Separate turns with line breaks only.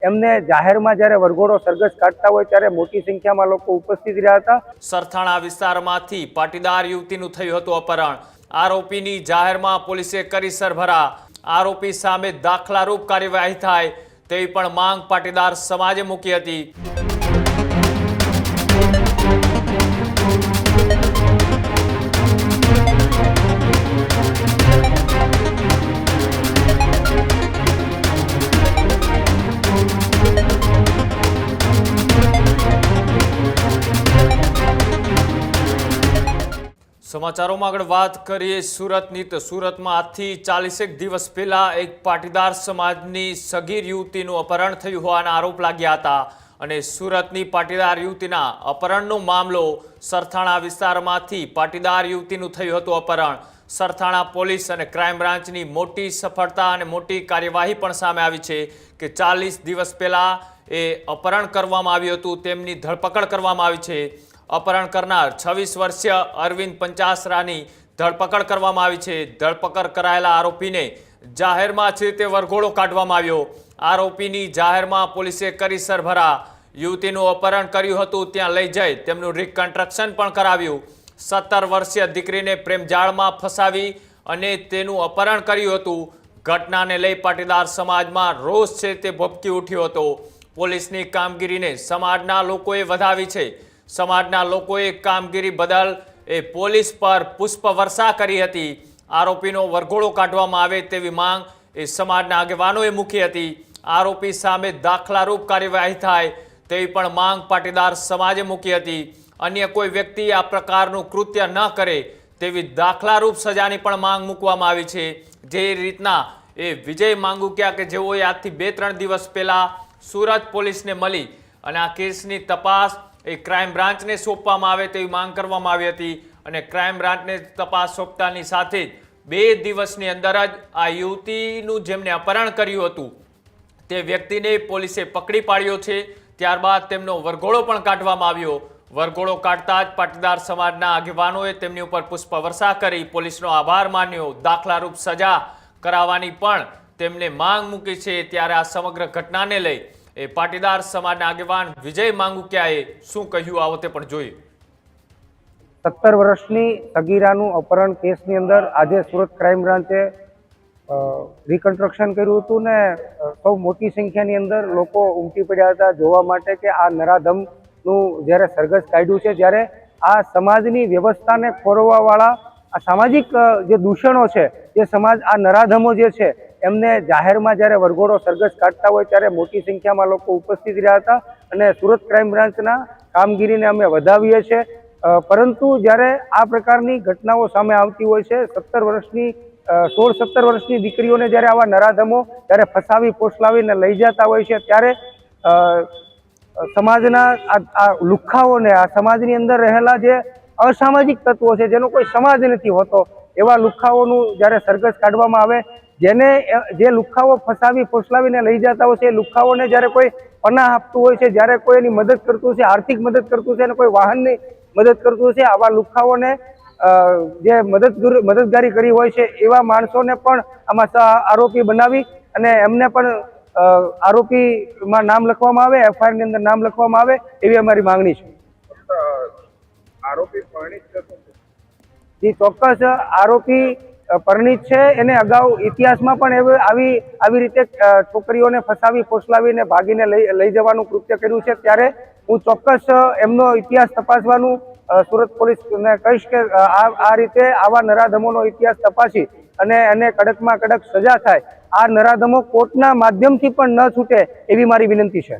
એમને જાહેરમાં જ્યારે વરઘોડો સરઘસ કાઢતા હોય ત્યારે મોટી સંખ્યામાં લોકો ઉપસ્થિત રહ્યા હતા।
સરથાણા વિસ્તારમાંથી પાટીદાર યુવતીનું થયું હતું અપહરણ। આરોપીની જાહેરમાં પોલીસે કરી સરભરા। આરોપી સામે દાખલારૂપ કાર્યવાહી થાય તેવી પણ માંગ પાટીદાર સમાજે મૂકી હતી। સમાચારોમાં આગળ વાત કરીએ સુરતની તો સુરતમાં આજથી 40 દિવસ પહેલા એક પાટીદાર સમાજની સગીર યુવતીનું અપહરણ થયું હોવાના આરોપ લાગ્યા હતા અને સુરતની પાટીદાર યુવતીના અપહરણનો મામલો સરથાણા વિસ્તારમાંથી પાટીદાર યુવતીનું થયું હતું અપહરણ। સરથાણા પોલીસ અને ક્રાઇમ બ્રાન્ચની મોટી સફળતા અને મોટી કાર્યવાહી પણ સામે આવી છે કે 40 દિવસ પહેલા એ અપહરણ કરવામાં આવ્યું હતું, તેમની ધરપકડ કરવામાં આવી છે। अपहरण करनार 26 वर्षीय अरविंद पंचासरानी धरपकड़ करवामां आवी छे। धरपकड़ करायेला आरोपीने जाहेरमां छे ते वरघोड़ो काढवामां आव्यो। आरोपीनी जाहेरमां पोलीसे करी सरभरा। युवतीनुं अपहरण कर्युं हतुं त्यां लई जई तेमनुं रिकन्स्ट्रक्शन पण कराव्युं। 17 वर्षीय दीकरीने प्रेमजाळमां फसावी अने तेनुं अपहरण कर्युं हतुं। घटनाने लई पाटीदार समाजमां रोष छे ते भभकी उठ्यो हतो। पोलीसनी कामगीरीने समाजना लोकोए વધાવી છે। समाजना लोकोए कामगीरी बदल ए पोलीस पर पुष्पवर्षा करी हती। आरोपीनो वरघोड़ो काढवामां आवे तेवी मांग ए समाजना આગેવાનોએ મૂકી હતી। आरोपी सामे दाखलारूप कार्यवाही थाय तेवी पण मांग पाटीदार समाजे मूकी हती। अन्य कोई व्यक्ति आ प्रकारનું કૃત્ય ન કરે તેવી દાખલારૂપ સજાની પણ માંગ મૂકવામાં આવી છે। જે રીતના એ વિજય માંગુકિયા કે જેઓએ આજથી 2-3 દિવસ પહેલા સુરત પોલીસને મળી અને આ કેસની તપાસ એ ક્રાઇમ બ્રાન્ચને સોંપવામાં આવે તેવી માંગ કરવામાં આવી હતી અને ક્રાઇમ બ્રાન્ચને તપાસ સોંપતાની સાથે જ 2 દિવસની અંદર જ આ યુવતીનું જેમને અપહરણ કર્યું હતું તે વ્યક્તિને પોલીસે પકડી પાડ્યો છે। ત્યારબાદ તેમનો વરઘોડો પણ કાઢવામાં આવ્યો। વરઘોડો કાઢતા જ પાટીદાર સમાજના આગેવાનોએ તેમની ઉપર પુષ્પવર્ષા કરી પોલીસનો આભાર માન્યો। દાખલારૂપ સજા કરાવવાની પણ તેમને માંગ મૂકી છે। ત્યારે આ સમગ્ર ઘટનાને લઈ એ પાટીદાર સમાજના આગેવાન વિજય માંગુકિયાએ શું કહ્યું આવો તે પણ જોઈએ।
17 વર્ષની સગીરાનું અપહરણ કેસની અંદર આજે સુરત ક્રાઇમ બ્રાન્ચે રિકન્સ્ટ્રક્શન કર્યું હતું ને સૌ મોટી સંખ્યાની અંદર લોકો ઉમટી પડ્યા હતા જોવા માટે કે આ નરાધમનું જ્યારે સરઘસ કાઢ્યું છે, જ્યારે આ સમાજની વ્યવસ્થાને ખોરવવાવાળા આ સામાજિક જે દૂષણો છે, જે સમાજ આ નરાધમો જે છે એમને જાહેરમાં જ્યારે વરઘોડો સરઘસ કાઢતા હોય ત્યારે મોટી સંખ્યામાં લોકો ઉપસ્થિત રહ્યા હતા અને સુરત ક્રાઇમ બ્રાન્ચના કામગીરીને અમે વધાવીએ છીએ। પરંતુ જ્યારે આ પ્રકારની ઘટનાઓ સામે આવતી હોય છે, 16-17 વર્ષની દીકરીઓને જ્યારે આવા નરાધમો જ્યારે ફસાવી પોસલાવીને લઈ જતા હોય છે ત્યારે સમાજના આ લુખ્ખાઓને, આ સમાજની અંદર રહેલા જે અસામાજિક તત્વો છે, જેનો કોઈ સમાજ નથી હોતો, એવા લુખ્ખાઓનું જ્યારે સરઘસ કાઢવામાં આવે, જે લુખ્ખાઓ ફસાવી ફોસલાવીને લઈ જતા હોય છે એ લુખ્ખાઓને જ્યારે કોઈ પનાહ આપતું હોય છે, જ્યારે કોઈ એની મદદ કરતું છે, આર્થિક મદદ કરતું છે અને કોઈ વાહનની મદદ કરતું છે, આવા લુખ્ખાઓને જે મદદગારી કરી હોય છે એવા માણસોને પણ આમાં આરોપી બનાવી અને એમને પણ આરોપીમાં નામ લખવામાં આવે, એફઆઈઆરની અંદર નામ લખવામાં આવે એવી અમારી માંગણી છે।
આરોપી પરણિત છે?
જે ચોક્કસ આરોપી પરણિત છે। એને અગાઉ ઇતિહાસમાં પણ આવી રીતે છોકરીઓને ફસાવી ફોસલાવીને ભાગીને લઈ જવાનું કૃત્ય કર્યું છે। ત્યારે હું ચોક્કસ એમનો ઇતિહાસ તપાસવાનું સુરત પોલીસને કહીશ કે આ રીતે આવા નરાધમોનો ઇતિહાસ તપાસી અને એને કડકમાં કડક સજા થાય। આ નરાધમો કોર્ટના માધ્યમથી પણ ન છૂટે એવી મારી વિનંતી છે।